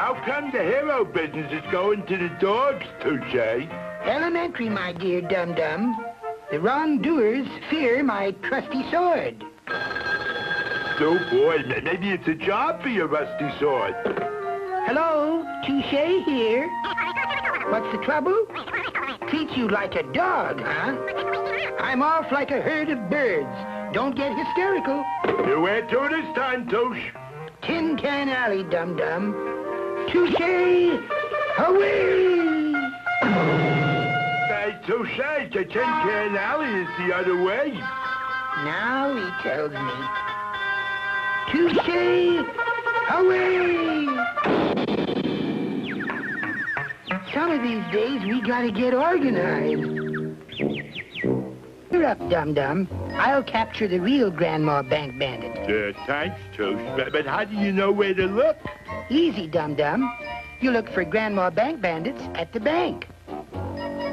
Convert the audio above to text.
How come the hero business is going to the dogs, Touché? Elementary, my dear dum-dum. The wrongdoers fear my trusty sword. Oh, boy, maybe it's a job for your rusty sword. Hello, Touché here. What's the trouble? Treat you like a dog, huh? I'm off like a herd of birds. Don't get hysterical. Where to this time, Touche? Tin Can Alley, dum-dum. Touché, away! Hey, Touché, the Tin Can Alley is the other way. Now he tells me. Touché, away! Some of these days we gotta get organized. You're up, dum-dum. I'll capture the real Grandma Bank Bandit. Thanks, Touche. But how do you know where to look? Easy, dum-dum. You look for Grandma Bank Bandits at the bank.